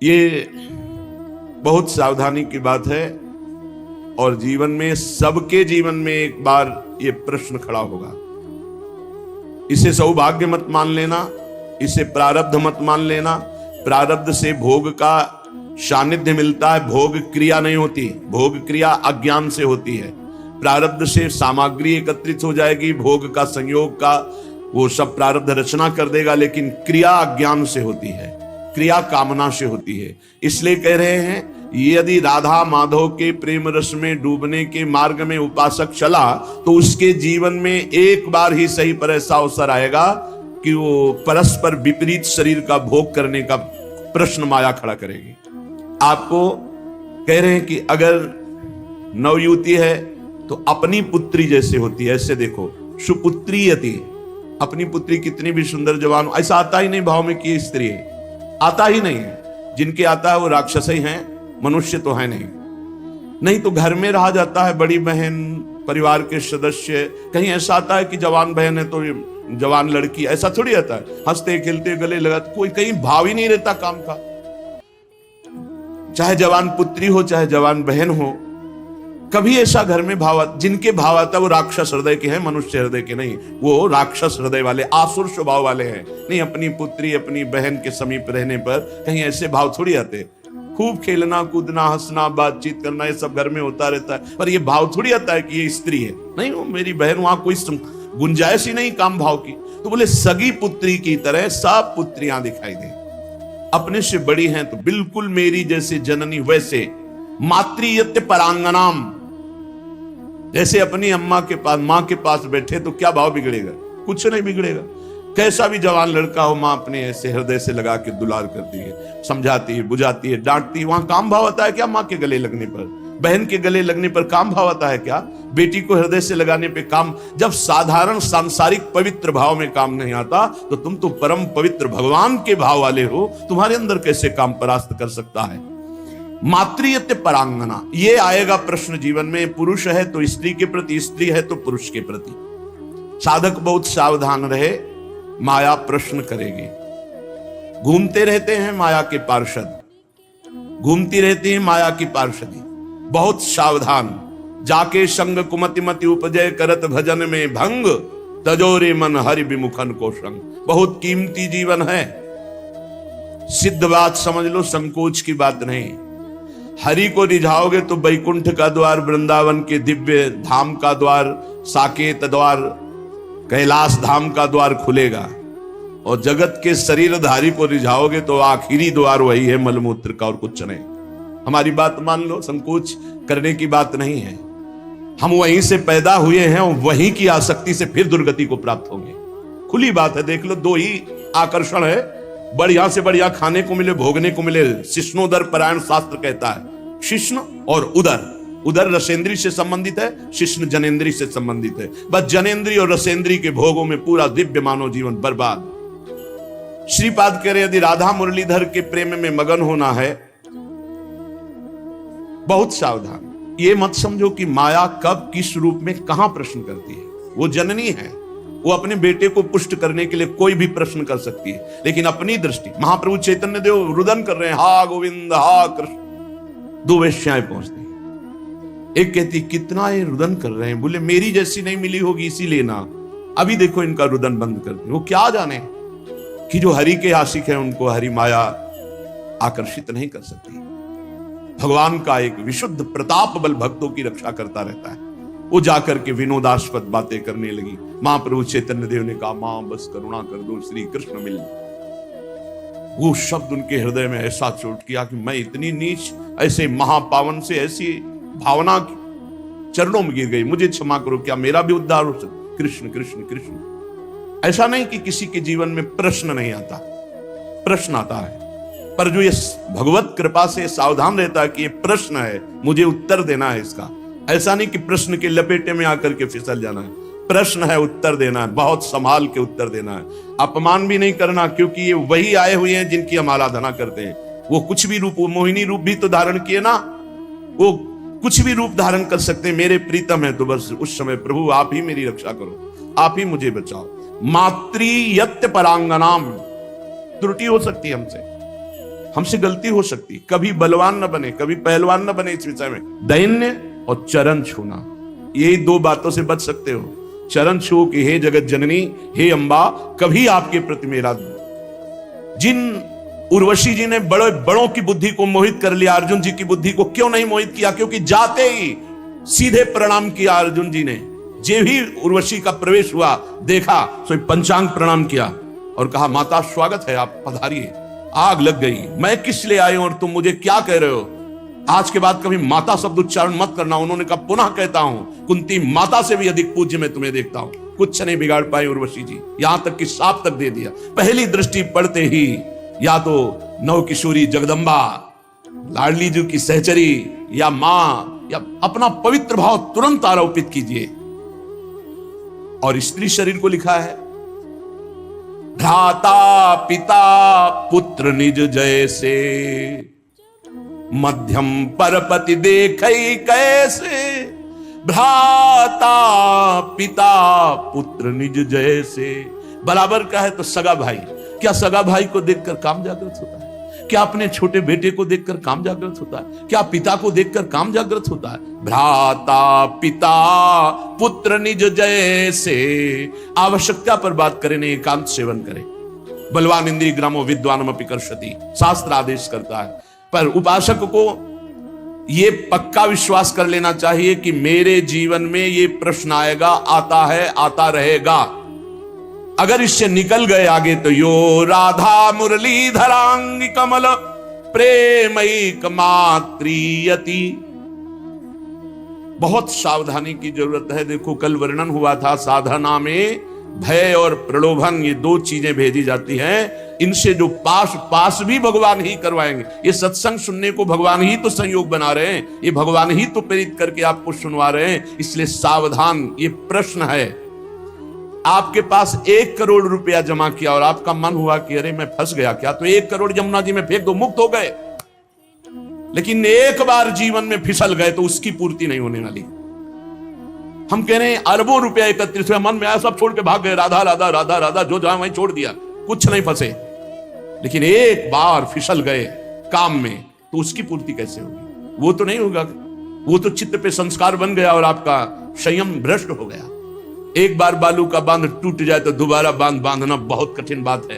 ये बहुत सावधानी की बात है और जीवन में, सबके जीवन में एक बार ये प्रश्न खड़ा होगा। इसे सौभाग्य मत मान लेना, इसे प्रारब्ध मत मान लेना। प्रारब्ध से भोग का सानिध्य मिलता है, भोग क्रिया नहीं होती। भोग क्रिया अज्ञान से होती है। प्रारब्ध से सामग्री एकत्रित हो जाएगी, भोग का संयोग का वो सब प्रारब्ध रचना कर देगा, लेकिन क्रिया अज्ञान से होती है, क्रिया कामना से होती है। इसलिए कह रहे हैं, यदि राधा माधव के प्रेम रस में डूबने के मार्ग में उपासक चला तो उसके जीवन में एक बार ही सही पर ऐसा अवसर आएगा कि वो परस्पर विपरीत शरीर का भोग करने का प्रश्न माया खड़ा करेगी। आपको कह रहे हैं कि अगर नवयुवती है तो अपनी पुत्री जैसे होती है, ऐसे देखो, सुपुत्री यति, अपनी पुत्री कितनी भी सुंदर जवान, ऐसा आता ही नहीं भाव में कि स्त्री है, आता ही नहीं है। जिनके आता है वो राक्षस ही हैं, मनुष्य तो है नहीं तो घर में रहा जाता है, बड़ी बहन, परिवार के सदस्य। कहीं ऐसा आता है कि जवान बहन है तो जवान लड़की, ऐसा थोड़ी आता है। हंसते खेलते गले लगाते, कोई कहीं भाव ही नहीं रहता काम का। चाहे जवान पुत्री हो चाहे जवान बहन हो, कभी ऐसा घर में भाव, जिनके भाव आता है वो राक्षस हृदय के हैं, मनुष्य हृदय के नहीं। वो राक्षस हृदय वाले, आसुर स्वभाव वाले हैं। नहीं, अपनी पुत्री अपनी बहन के समीप रहने पर कहीं ऐसे भाव थोड़ी आते। खूब खेलना कूदना हंसना बातचीत करना ये सब घर में होता रहता है, पर ये भाव थोड़ी आता है कि ये स्त्री है। नहीं, वो मेरी बहन, वहां कोई गुंजाइश ही नहीं काम भाव की। तो बोले सगी पुत्री की तरह सब पुत्रियां दिखाई दे, अपने से बड़ी हैं तो बिल्कुल मेरी जैसे जननी वैसे। मातृयत्य परांगनाम, जैसे अपनी अम्मा के पास, मां के पास बैठे तो क्या भाव बिगड़ेगा? कुछ नहीं बिगड़ेगा। कैसा भी जवान लड़का हो, मां अपने ऐसे हृदय से लगा के दुलार करती है, समझाती है, बुझाती है, डांटती है। वहां काम भाव आता है क्या? मां के गले लगने पर, बहन के गले लगने पर काम भाव आता है क्या? बेटी को हृदय से लगाने पे काम। जब साधारण सांसारिक पवित्र भाव में काम नहीं आता तो तुम तो परम पवित्र भगवान के भाव वाले हो, तुम्हारे अंदर कैसे काम परास्त कर सकता है? मातृयत्य परांगना, ये आएगा प्रश्न जीवन में। पुरुष है तो स्त्री के प्रति, स्त्री है तो पुरुष के प्रति। साधक बहुत सावधान रहे, माया प्रश्न करेगी। घूमते रहते हैं माया के पार्षद, घूमती रहती है माया की पार्षदी। बहुत सावधान, जाके संग कुमति मति उपजय करत भजन में भंग, तजोरे मन हरि विमुखन को संग। बहुत कीमती जीवन है, सिद्ध बात समझ लो, संकोच की बात नहीं। हरि को रिझाओगे तो बैकुंठ का द्वार, वृंदावन के दिव्य धाम का द्वार, साकेत द्वार, कैलाश धाम का द्वार खुलेगा। और जगत के शरीरधारी को रिझाओगे तो आखिरी द्वार वही है, मलमूत्र का, और कुछ नहीं। हमारी बात मान लो, संकोच करने की बात नहीं है। हम वहीं से पैदा हुए हैं और वहीं की आसक्ति से फिर दुर्गति को प्राप्त होंगे। खुली बात है, देख लो, दो ही आकर्षण है, बढ़िया से बढ़िया खाने को मिले, भोगने को मिले। शिष्णोदर परायण शास्त्र कहता है, शिष्ण और उदर। उदर रसेंद्री से संबंधित है, शिष्ण जनेन्द्री से संबंधित है। बस जनेन्द्री और रसेंद्री के भोगों में पूरा दिव्य मानव जीवन बर्बाद। श्रीपाद कह रहे, यदि राधा मुरलीधर के प्रेम में मगन होना है, बहुत सावधान। ये मत समझो कि माया कब किस रूप में कहां प्रश्न करती है। वो जननी है, वो अपने बेटे को पुष्ट करने के लिए कोई भी प्रश्न कर सकती है, लेकिन अपनी दृष्टि। महाप्रभु चैतन्य देव रुदन कर रहे हैं, हा गोविंद हा कृष्ण। दो वेश्याएं पहुंचती, एक कहती कितना ये रुदन कर रहे हैं, बोले मेरी जैसी नहीं मिली होगी इसीलिए ना, अभी देखो इनका रुदन बंद कर दे। वो क्या जाने कि जो हरि के आशिक है उनको हरि माया आकर्षित नहीं कर सकती। भगवान का एक विशुद्ध प्रताप बल भक्तों की रक्षा करता रहता है। वो जाकर के विनोदास्पद बातें करने लगी। महाप्रभु चैतन्य देव ने कहा, मां बस करुणा कर दो, श्री कृष्ण मिल। वो शब्द उनके हृदय में ऐसा चोट किया कि मैं इतनी नीच, ऐसे महापावन से ऐसी भावना चरणों में गिर गई। मुझे क्षमा करो, क्या मेरा भी उद्धार हो सकता? कृष्ण कृष्ण कृष्ण। ऐसा नहीं कि किसी के जीवन में प्रश्न नहीं आता, प्रश्न आता है, पर जो ये भगवत कृपा से सावधान रहता है कि ये प्रश्न है, मुझे उत्तर देना है इसका। ऐसा नहीं कि प्रश्न के लपेटे में आकर के फिसल जाना है। प्रश्न है, उत्तर देना है, बहुत संभाल के उत्तर देना है। अपमान भी नहीं करना, क्योंकि ये वही आए हुए हैं जिनकी हम आराधना करते हैं। वो कुछ भी रूप, वो मोहिनी रूप भी तो धारण किए ना, वो कुछ भी रूप धारण कर सकते हैं। मेरे प्रीतम है तो बस उस समय प्रभु आप ही मेरी रक्षा करो, आप ही मुझे बचाओ। मातृयत्य परांगनाम, त्रुटि हो सकती है हमसे, हमसे गलती हो सकती, कभी बलवान न बने, कभी पहलवान न बने। इस विषय में दैन्य और चरण छूना, यही दो बातों से बच सकते हो। चरण छू कि हे जगत जननी, हे अंबा, कभी आपके प्रति मेरा। जिन उर्वशी जी ने बड़े बड़ों की बुद्धि को मोहित कर लिया, अर्जुन जी की बुद्धि को क्यों नहीं मोहित किया? क्योंकि जाते ही सीधे प्रणाम किया अर्जुन जी ने। जे भी उर्वशी का प्रवेश हुआ, देखा तो पंचांग प्रणाम किया और कहा, माता स्वागत है, आप पधारिए। आग लग गई, मैं किस लिए आए और तुम मुझे क्या कह रहे हो? आज के बाद कभी माता शब्द उच्चारण मत करना। उन्होंने कहा, पुनः कहता हूं, कुंती माता से भी अधिक पूज्य मैं तुम्हें देखता हूं। कुछ नहीं बिगाड़ पाए उर्वशी जी, यहां तक कि साप तक दे दिया। पहली दृष्टि पड़ते ही या तो नव किशोरी जगदम्बा, लाडली जी की सहचरी, या मां, या अपना पवित्र भाव तुरंत आरोपित कीजिए। और स्त्री शरीर को लिखा है, भ्राता पिता पुत्र निज जैसे, मध्यम परपति देखई कैसे। भ्राता पिता पुत्र निज जैसे, बराबर का है तो सगा भाई। क्या सगा भाई को देखकर काम जागृत होता है? क्या अपने छोटे बेटे को देखकर काम जागृत होता है? क्या पिता को देखकर काम जागृत होता है? भ्राता पिता पुत्र निज जैसे। आवश्यकता पर बात करें, नहीं एकांत सेवन करें। बलवान इंद्रिय ग्रामो विद्वानम अपि कर्षति, शास्त्र आदेश करता है। पर उपासक को यह पक्का विश्वास कर लेना चाहिए कि मेरे जीवन में यह प्रश्न आएगा, आता है, आता रहेगा। अगर इससे निकल गए आगे तो यो राधा मुरलीधरांग कमल प्रेमैक मात्रियति। बहुत सावधानी की जरूरत है। देखो, कल वर्णन हुआ था, साधना में भय और प्रलोभन, ये दो चीजें भेजी जाती हैं। इनसे जो पास भी भगवान ही करवाएंगे। ये सत्संग सुनने को भगवान ही तो संयोग बना रहे हैं, ये भगवान ही तो प्रेरित करके आपको सुनवा रहे हैं। इसलिए सावधान। ये प्रश्न है, आपके पास 1 करोड़ रुपया जमा किया और आपका मन हुआ कि अरे मैं फंस गया क्या, तो 1 करोड़ यमुना जी में फेंक दो, मुक्त हो गए। लेकिन एक बार जीवन में फिसल गए तो उसकी पूर्ति नहीं होने वाली। हम कह रहे हैं अरबों रुपया एकत्रित हुआ, मन में आया, सब छोड़ के भाग गए, राधा राधा राधा राधा, जो जहां वहीं छोड़ दिया, कुछ नहीं फंसे। लेकिन एक बार फिसल गए काम में तो उसकी पूर्ति कैसे होगी? वो तो नहीं होगा। वो तो चित्त पे संस्कार बन गया और आपका संयम भ्रष्ट हो गया। एक बार बालू का बांध टूट जाए तो दोबारा बांध बांधना बहुत कठिन बात है।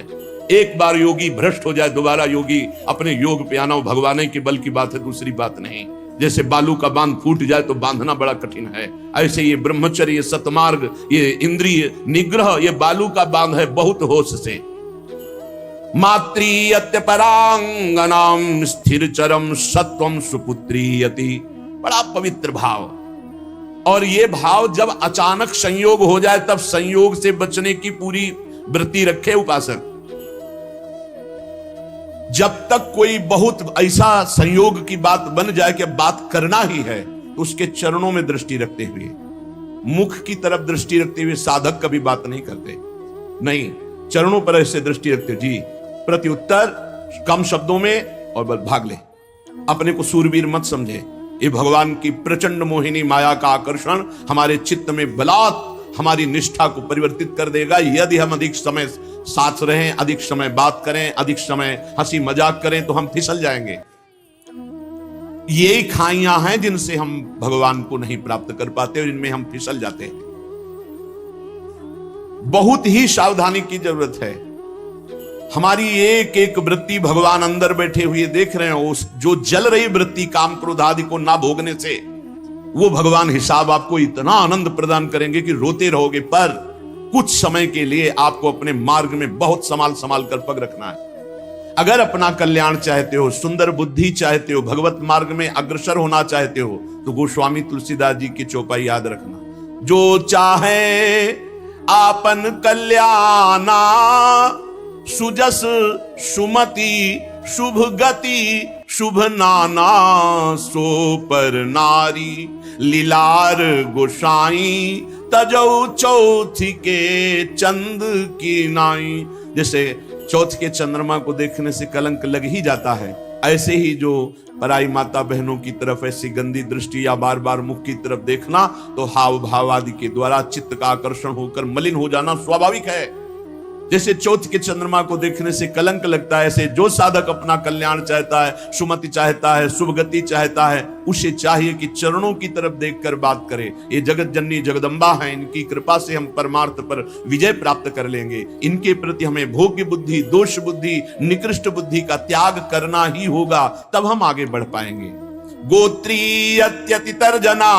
एक बार योगी भ्रष्ट हो जाए, दोबारा योगी अपने योग पे आना भगवान के बल की बात है, दूसरी बात नहीं। जैसे बालू का बांध फूट जाए तो बांधना बड़ा कठिन है, ऐसे ये ब्रह्मचर्य, ये सतमार्ग, ये इंद्रिय निग्रह, ये बालू का बांध है, बहुत होश से। मातृयत्य परांगनाम स्थिर चरम सत्वम सुपुत्रीयति, बड़ा पवित्र भाव। और ये भाव जब अचानक संयोग हो जाए तब संयोग से बचने की पूरी वृत्ति रखे उपासक। जब तक कोई बहुत ऐसा संयोग की बात बन जाए कि बात करना ही है, तो उसके चरणों में दृष्टि रखते हुए, मुख की तरफ दृष्टि रखते हुए साधक कभी बात नहीं करते। नहीं, चरणों पर ऐसे दृष्टि रखते, जी प्रत्युत्तर कम शब्दों में और बस भाग ले। अपने को सूरवीर मत समझे। ये भगवान की प्रचंड मोहिनी माया का आकर्षण हमारे चित्त में बलात् हमारी निष्ठा को परिवर्तित कर देगा, यदि हम अधिक समय साथ रहें, अधिक समय बात करें, अधिक समय हंसी मजाक करें, तो हम फिसल जाएंगे। यही खाइयां हैं जिनसे हम भगवान को नहीं प्राप्त कर पाते और इनमें हम फिसल जाते हैं। बहुत ही सावधानी की जरूरत है। हमारी एक एक वृत्ति भगवान अंदर बैठे हुए देख रहे हैं। उस जो जल रही वृत्ति काम क्रोध आदि को ना भोगने से, वो भगवान हिसाब आपको इतना आनंद प्रदान करेंगे कि रोते रहोगे। पर कुछ समय के लिए आपको अपने मार्ग में बहुत संभाल संभाल कर पग रखना है। अगर अपना कल्याण चाहते हो, सुंदर बुद्धि चाहते हो, भगवत मार्ग में अग्रसर होना चाहते हो, तो गोस्वामी तुलसीदास जी की चौपाई याद रखना। जो चाहे आपन कल्याणा, सुजस सुमति शुभ गति शुभ नाना, सो पर नारी लीलार गोसाई, तजौ चौथी के चंद की नाई। जैसे चौथ के चंद्रमा को देखने से कलंक लग ही जाता है, ऐसे ही जो पराई माता बहनों की तरफ ऐसी गंदी दृष्टि या बार बार मुख की तरफ देखना, तो हाव भाव आदि के द्वारा चित्त का आकर्षण होकर मलिन हो जाना स्वाभाविक है। जैसे चौथ के चंद्रमा को देखने से कलंक लगता है, ऐसे जो साधक अपना कल्याण चाहता है, सुमति चाहता है, शुभ गति चाहता है, उसे चाहिए कि चरणों की तरफ देखकर बात करे। ये जगत जननी जगदम्बा है, इनकी कृपा से हम परमार्थ पर विजय प्राप्त कर लेंगे। इनके प्रति हमें भोग्य बुद्धि, दोष बुद्धि, निकृष्ट बुद्धि का त्याग करना ही होगा, तब हम आगे बढ़ पाएंगे। गोत्रीयत्यति तर्जना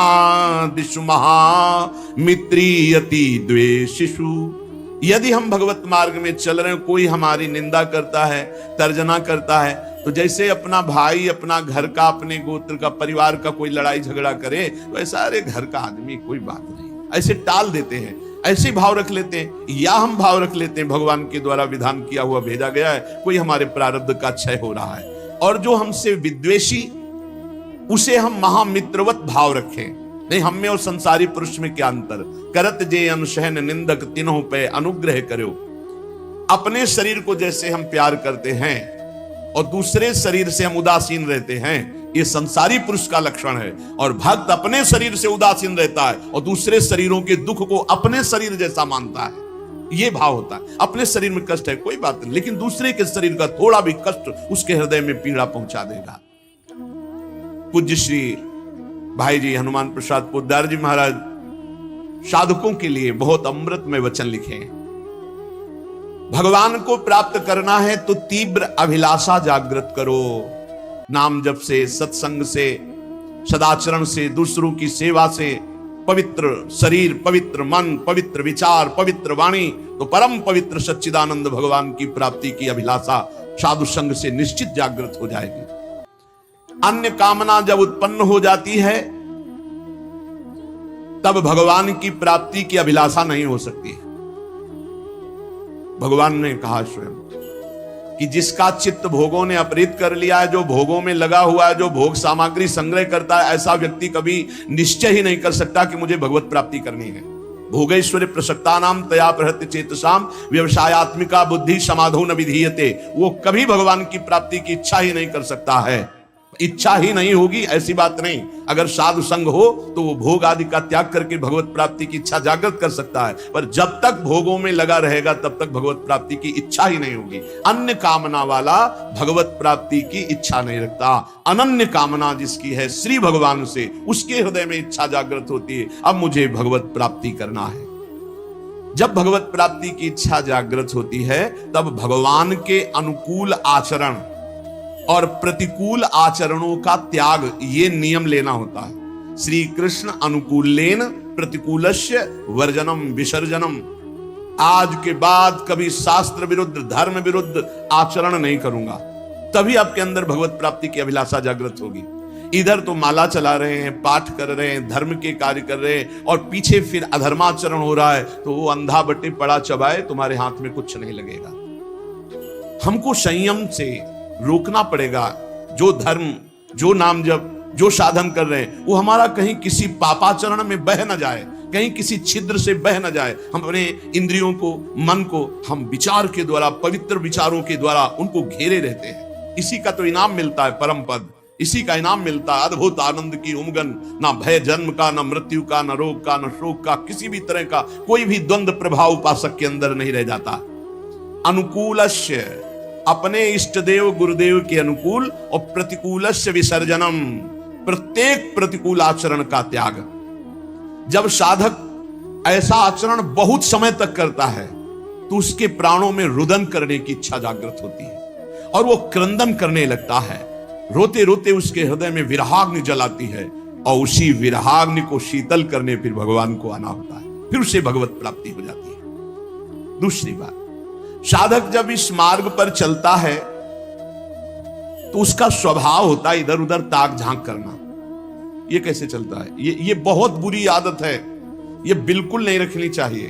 दिशु महा मित्रीयति द्वेषिषु। यदि हम भगवत मार्ग में चल रहे हैं, कोई हमारी निंदा करता है, तर्जना करता है, तो जैसे अपना भाई अपना घर का, अपने गोत्र का, परिवार का कोई लड़ाई झगड़ा करे तो ऐसा अरे घर का आदमी कोई बात नहीं, ऐसे टाल देते हैं, ऐसे भाव रख लेते हैं। या हम भाव रख लेते हैं भगवान के द्वारा विधान किया हुआ भेजा गया है, कोई हमारे प्रारब्ध का क्षय हो रहा है, और जो हमसे विद्वेषी उसे हम महामित्रवत भाव रखें। नहीं, हम में और संसारी पुरुष में क्या अंतर। करत जे अनुशहन निंदक तीनों पे अनुग्रह करो। अपने शरीर को जैसे हम प्यार करते हैं और दूसरे शरीर से हम उदासीन रहते हैं, ये संसारी पुरुष का लक्षण है। और भक्त अपने शरीर से उदासीन रहता है और दूसरे शरीरों के दुख को अपने शरीर जैसा मानता है, ये भाव होता है। अपने शरीर में कष्ट है कोई बात नहीं, लेकिन दूसरे के शरीर का थोड़ा भी कष्ट उसके हृदय में पीड़ा पहुंचा देगा। पूज्य श्री भाई जी हनुमान प्रसाद पोद्दार जी महाराज साधकों के लिए बहुत अमृत में वचन लिखे। भगवान को प्राप्त करना है तो तीव्र अभिलाषा जागृत करो। नाम जप से, सत्संग से, सदाचरण से, दूसरों की सेवा से, पवित्र शरीर, पवित्र मन, पवित्र विचार, पवित्र वाणी, तो परम पवित्र सच्चिदानंद भगवान की प्राप्ति की अभिलाषा साधु संग से निश्चित जागृत हो जाएगी। अन्य कामना जब उत्पन्न हो जाती है तब भगवान की प्राप्ति की अभिलाषा नहीं हो सकती। भगवान ने कहा स्वयं कि जिसका चित्त भोगों ने अपहृत कर लिया है, जो भोगों में लगा हुआ है, जो भोग सामग्री संग्रह करता है, ऐसा व्यक्ति कभी निश्चय ही नहीं कर सकता कि मुझे भगवत प्राप्ति करनी है। भोगेश्वरी प्रसक्तानाम तया प्रहृत्य चेतसाम व्यवसायत्मिका बुद्धि समाधो न विधीयते। वो कभी भगवान की प्राप्ति की इच्छा ही नहीं कर सकता है। इच्छा ही नहीं होगी ऐसी बात नहीं। अगर साधु संग हो तो वो भोग आदि का त्याग करके भगवत प्राप्ति की इच्छा जागृत कर सकता है, पर जब तक भोगों में लगा रहेगा तब तक भगवत प्राप्ति की इच्छा ही नहीं होगी। अन्य कामना वाला भगवत प्राप्ति की इच्छा नहीं रखता। अनन्य कामना जिसकी है श्री भगवान से, उसके हृदय में इच्छा जागृत होती है, अब मुझे भगवत प्राप्ति करना है। जब भगवत प्राप्ति की इच्छा जागृत होती है तब भगवान के अनुकूल आचरण और प्रतिकूल आचरणों का त्याग, ये नियम लेना होता है। श्री कृष्ण अनुकूलेन प्रतिकूलस्य वर्जनम विसर्जनम। आज के बाद कभी शास्त्र विरुद्ध, धर्म विरुद्ध आचरण नहीं करूंगा, तभी आपके अंदर भगवत प्राप्ति की अभिलाषा जागृत होगी। इधर तो माला चला रहे हैं, पाठ कर रहे हैं, धर्म के कार्य कर रहे हैं, और पीछे फिर अधर्माचरण हो रहा है, तो वो अंधा बटे पड़ा चबाए, तुम्हारे हाथ में कुछ नहीं लगेगा। हमको संयम से रोकना पड़ेगा। जो धर्म, जो नाम जप, जो साधन कर रहे हैं, वो हमारा कहीं किसी पापाचरण में बह न जाए, कहीं किसी छिद्र से बह न जाए। हम अपने इंद्रियों को, मन को हम विचार के द्वारा, पवित्र विचारों के द्वारा उनको घेरे रहते हैं। इसी का तो इनाम मिलता है परम पद, इसी का इनाम मिलता है अद्भुत आनंद की उमगन। ना भय जन्म का, ना मृत्यु का, ना रोग का, ना शोक का, किसी भी तरह का कोई भी द्वंद्व प्रभाव उपासक के अंदर नहीं रह जाता। अनुकूलस्य, अपने इष्ट देव गुरुदेव के अनुकूल, और प्रतिकूलस्य विसर्जनम, प्रत्येक प्रतिकूल आचरण का त्याग। जब साधक ऐसा आचरण बहुत समय तक करता है तो उसके प्राणों में रुदन करने की इच्छा जागृत होती है और वो क्रंदन करने लगता है। रोते रोते उसके हृदय में विरहाग्नि जलाती है, और उसी विरहाग्नि को शीतल करने फिर भगवान को आना होता है, फिर उसे भगवत प्राप्ति हो जाती है। दूसरी बात, साधक जब इस मार्ग पर चलता है तो उसका स्वभाव होता है इधर उधर ताक झांक करना। ये कैसे चलता है? ये बहुत बुरी आदत है, ये बिल्कुल नहीं रखनी चाहिए।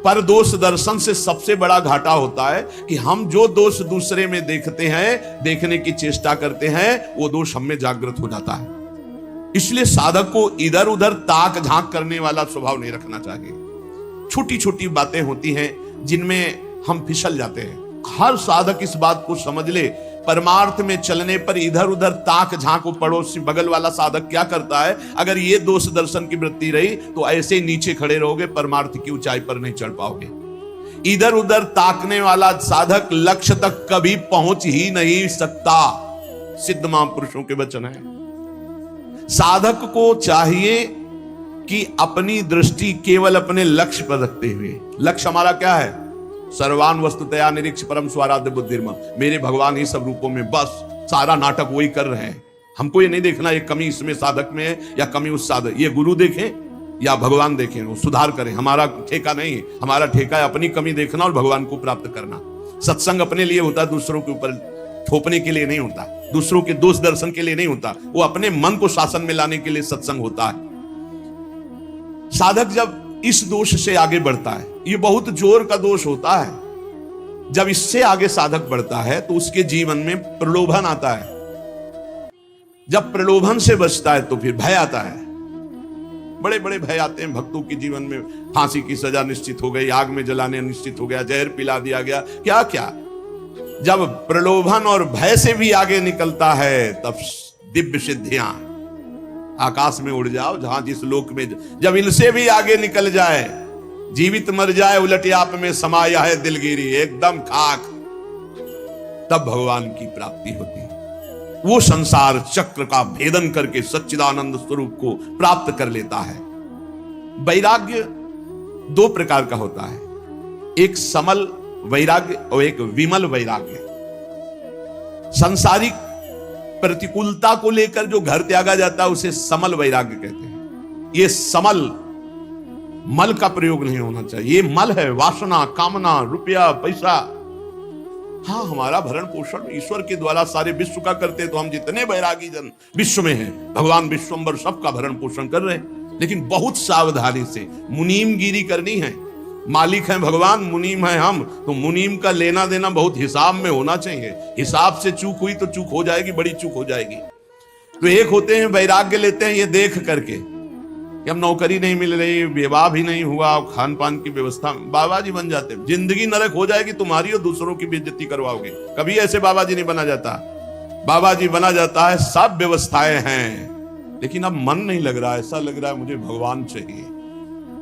पर दोष दर्शन से सबसे बड़ा घाटा होता है कि हम जो दोष दूसरे में देखते हैं, देखने की चेष्टा करते हैं, वो दोष हम में जागृत हो जाता है। इसलिए साधक को इधर उधर ताक झांक करने वाला स्वभाव नहीं रखना चाहिए। छोटी छोटी बातें होती हैं जिनमें हम फिसल जाते हैं। हर साधक इस बात को समझ ले, परमार्थ में चलने पर इधर उधर ताक झांक, पड़ोसी बगल वाला साधक क्या करता है, अगर ये दोष दर्शन की वृत्ति रही तो ऐसे नीचे खड़े रहोगे, परमार्थ की ऊंचाई पर नहीं चढ़ पाओगे। इधर उधर ताकने वाला साधक लक्ष्य तक कभी पहुंच ही नहीं सकता। सिद्ध महापुरुषों के वचन है। साधक को चाहिए कि अपनी दृष्टि केवल अपने लक्ष्य पर रखते हुए, लक्ष्य हमारा क्या है? सर्वान वस्तुतया निरीक्ष परम स्वाराध्य बुद्धिर्मा, मेरे भगवान ही सब रूपों में, बस सारा नाटक वही कर रहे हैं। हमको ये नहीं देखना ये कमी इसमें साधक में है या कमी उस साधक, ये गुरु देखें या भगवान देखें, वो सुधार करें। हमारा ठेका नहीं है, हमारा ठेका है अपनी कमी देखना और भगवान को प्राप्त करना। सत्संग अपने लिए होता है, दूसरों के ऊपर थोपने के लिए नहीं होता, दूसरों के दोष दर्शन के लिए नहीं होता, वो अपने मन को शासन में लाने के लिए सत्संग होता है। साधक जब इस दोष से आगे बढ़ता है, ये बहुत जोर का दोष होता है, जब इससे आगे साधक बढ़ता है तो उसके जीवन में प्रलोभन आता है। जब प्रलोभन से बचता है तो फिर भय आता है। बड़े बड़े भय आते हैं भक्तों के जीवन में। फांसी की सजा निश्चित हो गई, आग में जलाने निश्चित हो गया, जहर पिला दिया गया, क्या क्या। जब प्रलोभन और भय से भी आगे निकलता है तब दिव्य सिद्धियां, आकाश में उड़ जाओ जहां जिस लोक में, जब इनसे भी आगे निकल जाए, जीवित मर जाए उलटे आप में समाया है दिलगिरी, एकदम खाक, तब भगवान की प्राप्ति होती है। वो संसार चक्र का भेदन करके सच्चिदानंद स्वरूप को प्राप्त कर लेता है। वैराग्य दो प्रकार का होता है, एक समल वैराग्य और एक विमल वैराग्य। सांसारिक प्रतिकूलता को लेकर जो घर त्यागा जाता है उसे समल वैराग्य कहते हैं। ये समल, मल का प्रयोग नहीं होना चाहिए। ये मल है वासना, कामना, रुपया, पैसा। हाँ, हमारा भरण पोषण ईश्वर के द्वारा सारे विश्व का करते, तो हम जितने बैरागी जन विश्व में हैं, भगवान विश्वम्बर सबका भरण पोषण कर रहे हैं, लेकिन बहुत सावधानी से। मुनीम गिरी करनी है, मालिक है भगवान, मुनीम है हम, तो मुनीम का लेना देना बहुत हिसाब में होना चाहिए। हिसाब से चूक हुई तो चूक हो जाएगी, बड़ी चूक हो जाएगी। तो एक होते हैं वैराग्य लेते हैं ये देख करके कि हम नौकरी नहीं मिल रही, विवाह भी नहीं हुआ, खान पान की व्यवस्था, बाबा जी बन जाते, जिंदगी नरक हो जाएगी तुम्हारी और दूसरों की बेइज्जती करवाओगे। कभी ऐसे बाबा जी नहीं बना जाता। बाबा जी बना जाता है, सब व्यवस्थाएं हैं, लेकिन अब मन नहीं लग रहा, ऐसा लग रहा है मुझे भगवान चाहिए।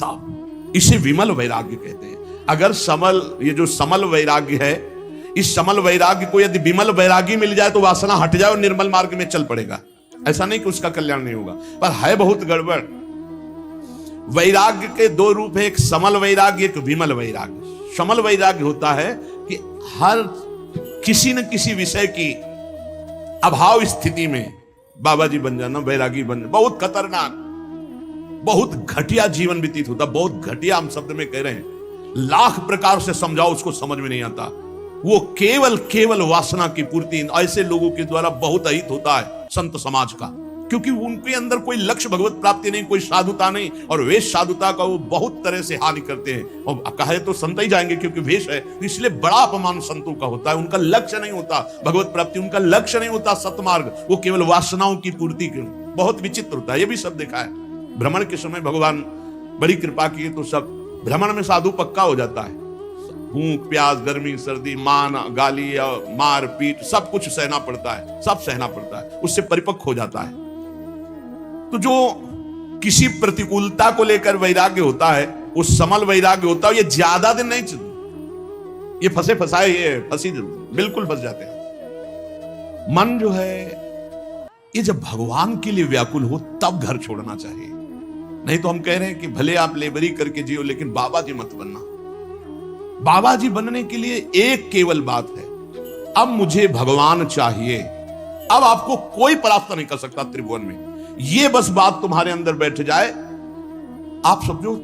तब इसे विमल वैराग्य कहते हैं। अगर समल, ये जो समल वैराग्य है, इस समल वैराग्य को यदि विमल वैराग्य मिल जाए तो वासना हट जाए और निर्मल मार्ग में चल पड़ेगा। ऐसा नहीं कि उसका कल्याण नहीं होगा, पर है बहुत गड़बड़। वैराग्य के दो रूप है, एक समल वैराग्य, एक विमल वैराग्य। समल वैराग्य होता है कि हर किसी न किसी विषय की अभाव स्थिति में बाबा जी बन जाना, वैरागी बन जाना, बहुत खतरनाक, बहुत घटिया जीवन व्यतीत होता। बहुत घटिया हम शब्द में कह रहे हैं, लाख प्रकार से समझाओ उसको समझ में नहीं आता। वो केवल वासना की पूर्ति, ऐसे लोगों के द्वारा बहुत अहित होता है संत समाज का, क्योंकि उनके अंदर कोई लक्ष्य भगवत प्राप्ति नहीं, कोई साधुता नहीं, और वेश साधुता का वो बहुत तरह से हानि करते हैं। और कहे तो संत ही जाएंगे क्योंकि वेश है, इसलिए बड़ा अपमान संतों का होता है। उनका लक्ष्य नहीं होता भगवत प्राप्ति, उनका लक्ष्य नहीं होता सतमार्ग, वो केवल वासनाओं की पूर्ति। बहुत विचित्र होता है, ये भी सब देखा है। भ्रमण के समय भगवान बड़ी कृपा की तो सब भ्रमण में साधु पक्का हो जाता है। भूख प्यास गर्मी सर्दी मान गाली मार पीट सब कुछ सहना पड़ता है, सब सहना पड़ता है, उससे परिपक्व हो जाता है। तो जो किसी प्रतिकूलता को लेकर वैराग्य होता है वो समल वैराग्य होता है। ये ज्यादा दिन नहीं चलता, ये फंसे फंसाए, ये फंसी बिल्कुल फंस जाते हैं। मन जो है ये जब भगवान के लिए व्याकुल हो तब घर छोड़ना चाहिए। नहीं तो हम कह रहे हैं कि भले आप लेबरी करके जियो लेकिन बाबा जी मत बनना। बाबा जी बनने के लिए एक केवल बात है, अब मुझे भगवान चाहिए। अब आपको कोई परास्त नहीं कर सकता त्रिभुवन में। ये बस बात तुम्हारे अंदर बैठ जाए, आप समझो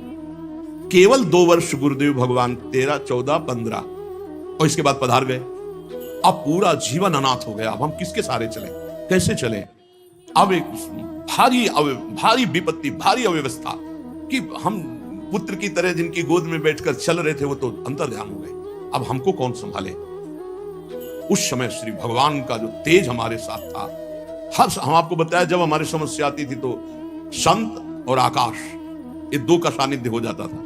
केवल 2 वर्ष गुरुदेव भगवान 13, 14, 15 और इसके बाद पधार गए। अब पूरा जीवन अनाथ हो गया। अब हम किसके सहारे चले, कैसे चले? अब एक भारी विपत्ति, भारी अव्यवस्था कि हम पुत्र की तरह जिनकी गोद में बैठकर चल रहे थे वो तो अंतर्ध्यान हो गए। अब हमको कौन संभाले? उस समय श्री भगवान का जो तेज हमारे साथ था, हम आपको बताया जब हमारी समस्या आती थी तो संत और आकाश ये दो का सानिध्य हो जाता था।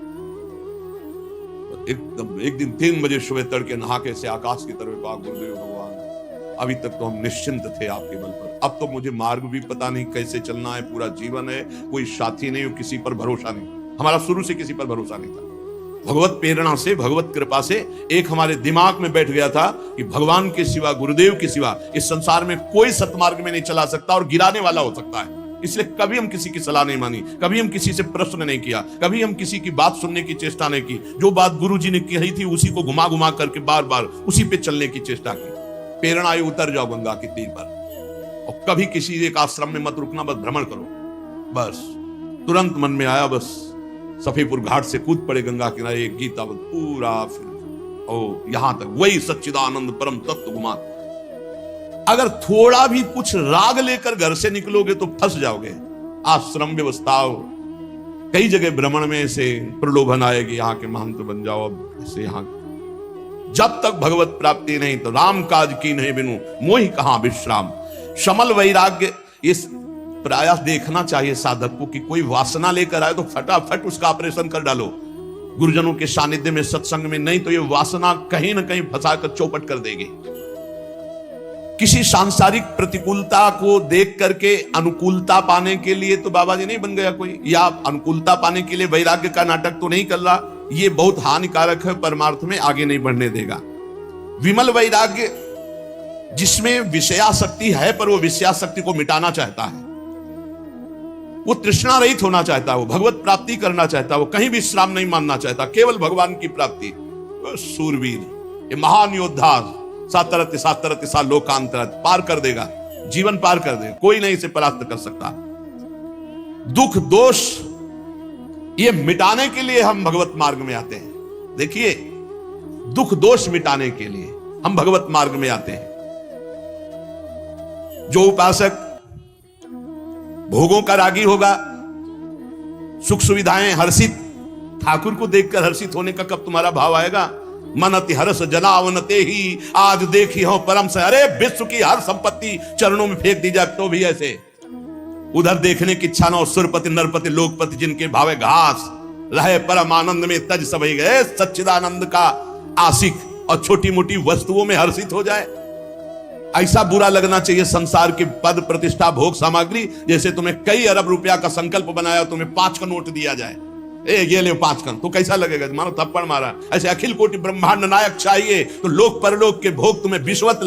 एकदम एक दिन 3 बजे सुबह तड़के नहा के से आकाश की तरफ कहा, गुरुदेव भगवान अभी तक तो हम निश्चिंत थे आपके बल पर, अब तो मुझे मार्ग भी पता नहीं कैसे चलना है, पूरा जीवन है, कोई साथी नहीं, किसी पर भरोसा नहीं। हमारा शुरू से किसी पर भरोसा नहीं था। भगवत प्रेरणा से, भगवत कृपा से एक हमारे दिमाग में बैठ गया था कि भगवान के सिवा, गुरुदेव के सिवा इस संसार में कोई सतमार्ग में नहीं चला सकता और गिराने वाला हो सकता है। इसलिए कभी हम किसी की सलाह नहीं मानी, कभी हम किसी से प्रश्न नहीं किया, कभी हम किसी की बात सुनने की चेष्टा नहीं की। जो बात गुरु जी ने कही थी उसी को घुमा घुमा करके बार बार उसी पे चलने की चेष्टा की। प्रेरणा आई, उतर जाओ गंगा की तीर पर और कभी किसी एक आश्रम में मत रुकना, बस भ्रमण करो। बस तुरंत मन में आया, बस सफीपुर घाट से कूद पड़े गंगा किनारे, एक गीता पूरा फिर ओ यहां तक वही सच्चिदानंद परम तत्व घुमा। अगर थोड़ा भी कुछ राग लेकर घर से निकलोगे तो फंस जाओगे। आश्रम व्यवस्था कई जगह भ्रमण में से प्रलोभन आएगी, यहाँ के महंत बन जाओ, अब ऐसे यहाँ। जब तक भगवत प्राप्ति नहीं तो राम काज की नहीं बिनु मोहि कहां विश्राम। शमल वैराग्य, इस प्रयास देखना चाहिए साधक को कि कोई वासना लेकर आए तो फटाफट उसका ऑपरेशन कर डालो। गुरुजनों के सानिध्य में, सत्संग में, नहीं तो ये वासना कहीं ना कहीं फंसाकर चौपट कर देगी। किसी सांसारिक प्रतिकूलता को देख करके अनुकूलता पाने के लिए तो बाबा जी नहीं बन गया कोई, या अनुकूलता पाने के लिए वैराग्य का नाटक तो नहीं कर रहा। ये बहुत हानिकारक है, परमार्थ में आगे नहीं बढ़ने देगा। विमल वैराग्य जिसमें विषयासक्ति है पर वो विषयासक्ति को मिटाना चाहता है, वो तृष्णा रहित होना चाहता है, वो भगवत प्राप्ति करना चाहता है, वो कहीं भी विश्राम नहीं मानना चाहता, केवल भगवान की प्राप्ति। सूरवीर, ये महान योद्धा सातरत सातरत सा लोकांतरत पार कर देगा, जीवन पार कर देगा, कोई नहीं इसे परास्त कर सकता। दुख दोष ये मिटाने के लिए हम भगवत मार्ग में आते हैं। देखिए, दुख दोष मिटाने के लिए हम भगवत मार्ग में आते हैं। जो उपासक भोगों का रागी होगा, सुख सुविधाएं हर्षित, ठाकुर को देखकर हर्षित होने का कब तुम्हारा भाव आएगा? मन अति हर्ष जनावनते ही आज देखी हो परम से। अरे विश्व की हर संपत्ति चरणों में फेंक दी जाए तो भी ऐसे, उधर देखने की इच्छा न हो। सुरपति नरपति लोकपति जिनके भावे घास रहे, परम आनंद में तज सबई गए। सच्चिदानंद का आशिक और छोटी मोटी वस्तुओं में हर्षित हो जाए, ऐसा बुरा लगना चाहिए संसार के पद प्रतिष्ठा भोग सामग्री। जैसे तुम्हें कई अरब रुपया का संकल्प बनाया, तुम्हें 5 का नोट दिया जाए, ये ले 5 का, तो कैसा लगेगा? मानो थप्पड़ मारा। ऐसे अखिल कोटि ब्रह्मांड नायक चाहिए तो लोक परलोक के भोग तुम्हें विश्वत